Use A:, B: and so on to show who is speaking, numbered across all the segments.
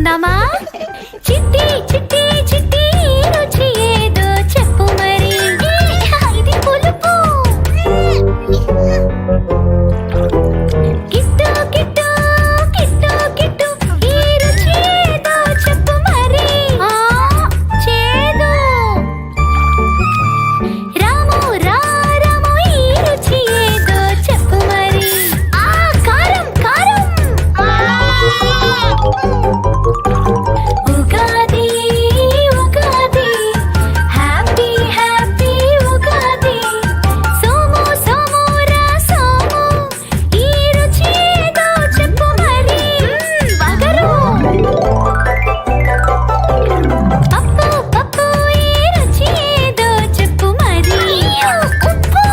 A: తెలుసుకుందామా? చిట్టి చిట్టి చిట్టి రుచి ఏదో చెప్పు మరి. ఇది పులుపు. కిట్టు కిట్టు కిట్టు కిట్టు ఈ రుచి ఏదో చెప్పు మరి. చేదు. రాము రాము ఈ రుచి ఏదో చెప్పు మరి. కారం కారం. Ugadi Ugadi happy happy Ugadi. సోము సోము రా సోము ఈ రుచి ఏదో చెప్పు మరి. వగరు. పప్పు పప్పు ఈ రుచి ఏదో చెప్పు మరి. ఉప్పు.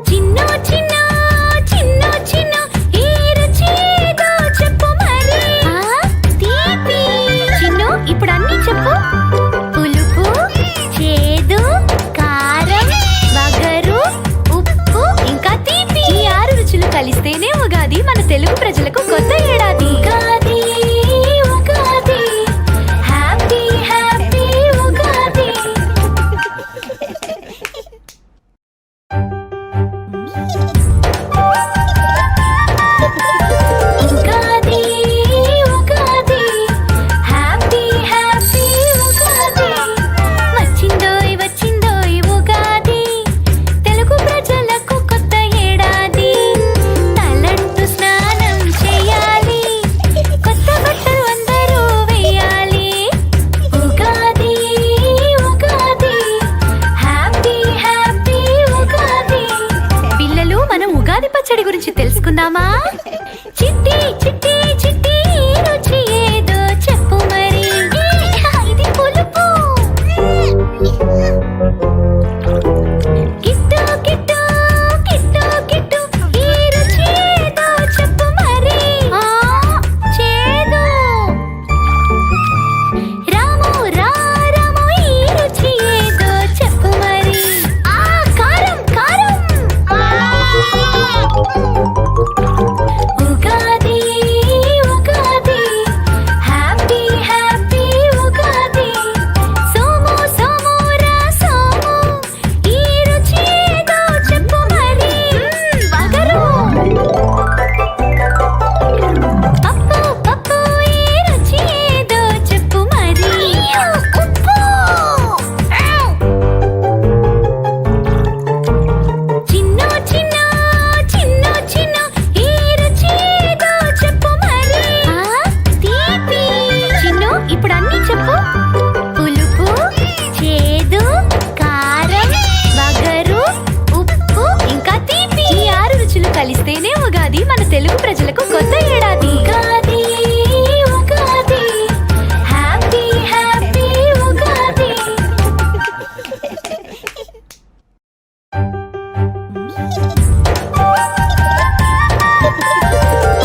A: చిన్న చిన్న చిన్న చిన్న ఈ రుచి ఏదో చెప్పు మరి. తీపి. చిన్ను ఇప్పుడు అన్నీ చెప్పు. పులుపు, చేదు, కారం, వగరు, ఉప్పు ఇంకా తీపి. ఈ 6 రుచులు కలిస్తేనే ఉగాది మన తెలుగు ప్రజలకు కొత్త ఏడాది. Ugadi Ugadi happy happy Ugadi. Ugadi Ugadi happy happy Ugadi. వచ్చిందోయ్ వచ్చిందోయ్ ఉగాది తెలుగు ప్రజలకు కొత్త ఏడాది. తలంటు స్నానం చేయాలి, కొత్త బట్టలు అందరూ వేయాలి. Ugadi Ugadi happy happy Ugadi. పిల్లలు మనం ఉగాది పచ్చడి గురించి తెలుసుకుందామా? చిట్టి చిట్టి చిట్టి రుచి ఏదో చెప్పు మరి. ఇది పులుపు. కిట్టు కిట్టు కిట్టు కిట్టు ఈ రుచి ఏదో చెప్పు మరి. చేదు. రాము రాము ఈ రుచి ఏదో చెప్పు మరి. కారం కారం. Ugadi Ugadi happy happy Ugadi. సోము సోము రా సోము ఈ రుచి ఏదో చెప్పు మరి. వగరు. పప్పు పప్పు ఈ రుచి ఏదో చెప్పు మరి. ఉప్పు. చిన్న చిన్న చిన్న చిన్న ఈ రుచి ఏదో చెప్పు మరి. తీపి. చిన్ను ఇప్పుడు అన్నీ చెప్పు. పులుపు, చేదు, కారం, వగరు, ఉప్పు ఇంకా తీపి. ఈ 6 రుచులు కలిస్తేనే ఉగాది మన తెలుగు ప్రజలకు కొత్త ఏడాది. Ugadi Ugadi happy happy Ugadi.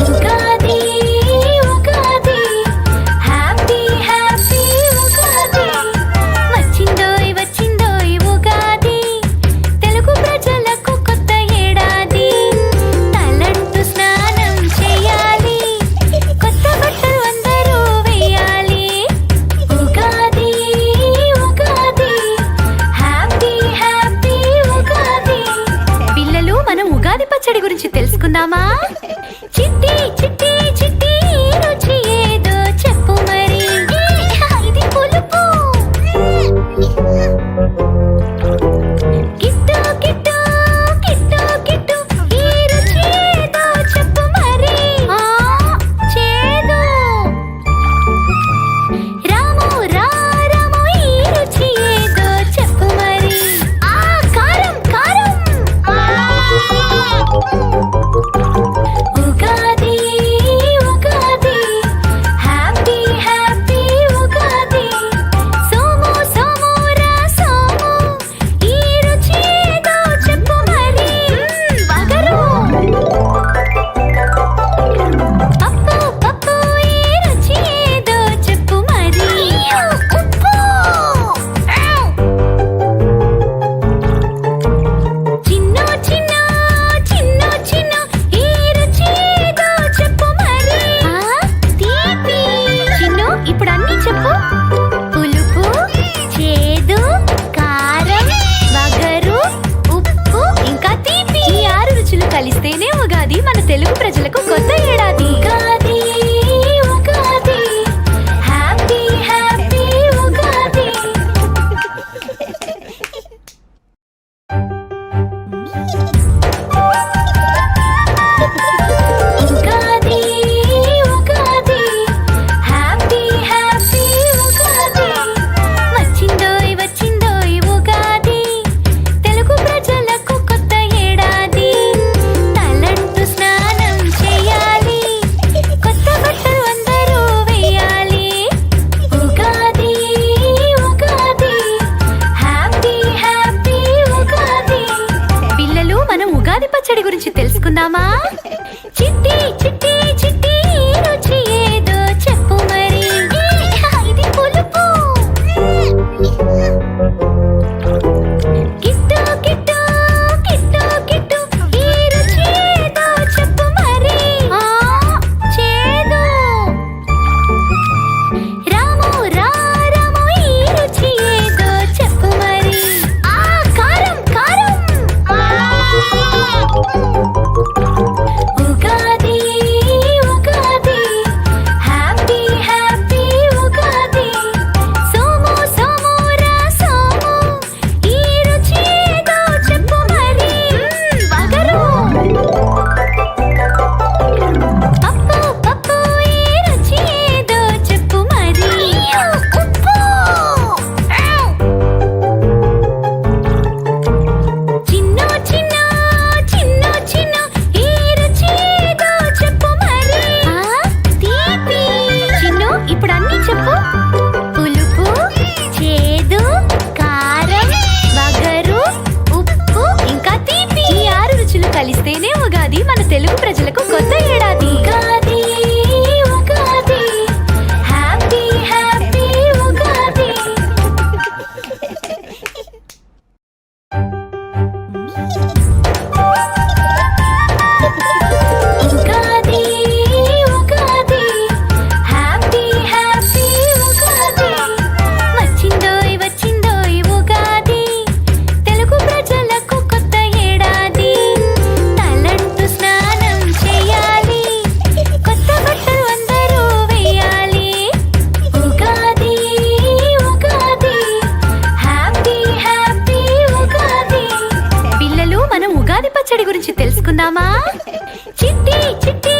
A: Ugadi Ugadi happy happy Ugadi. వచ్చిందోయ్ వచ్చిందోయ్ ఉగాది తెలుగు ప్రజలకు కొత్త ఏడాది. తలంటు స్నానం చేయాలి, కొత్త బట్టలు అందరూ వేయాలి. Ugadi Ugadi happy happy Ugadi. పిల్లలు మనం ఉగాది పచ్చడి గురించి తెలుసుకుందామా? చిట్టి చిట్టి చిట్టి రుచి ఏదో చెప్పు మరి. ఇది పులుపు. కిట్టు కిట్టు కిట్టు కిట్టు ఈ రుచి ఏదో చెప్పు మరి. చేదు. రాము రాము ఈ రుచి ఏదో చెప్పు మరి. కారం కారం. ఉగాది పచ్చడి గురించి తెలుసుకుందామా? చిట్టి చిట్టి చిట్టి ఈ రుచి ఏదో చెప్పు మరి. ఇది పులుపు. కిట్టు కిట్టు కిట్టు కిట్టు ఈ రుచి ఏదో చెప్పు మరి. చేదు. రాము రాము ఈ రుచి ఏదో చెప్పు మరి. కారం కారం. Ugadi Ugadi happy happy Ugadi. సోము సోము రా సోము ఈ రుచి ఏదో చెప్పు మరి. వగరు. పప్పు పప్పు ఈ రుచి ఏదో చెప్పు మరి. ఉప్పు. చిన్ను చిన్న చిన్ను చిన్న ఈ రుచి ఏదో చెప్పు మరి. తీపి. చిన్ను ఇప్పుడు అన్నీ చెప్పు. పులుపు, చేదు, కారం, వగరు, ఉప్పు ఇంకా తీపి. ఈ 6 రుచులు కలిస్తేనే ఉగాది మన తెలుగు ప్రజలకు కొత్త ఏడాది. Ugadi Ugadi happy happy Ugadi. Ugadi Ugadi happy happy Ugadi. వచ్చిందోయ్ వచ్చిందోయ్ ఉగాది తెలుగు ప్రజలకు కొత్త ఏడాది. తలంటు స్నానం చేయాలి, కొత్త బట్టలు అందరూ వేయాలి. Ugadi Ugadi happy happy Ugadi. పిల్లలు మనం ఉగాది పచ్చడి గురించి తెలుసుకుందామా? చిట్టి చిట్టి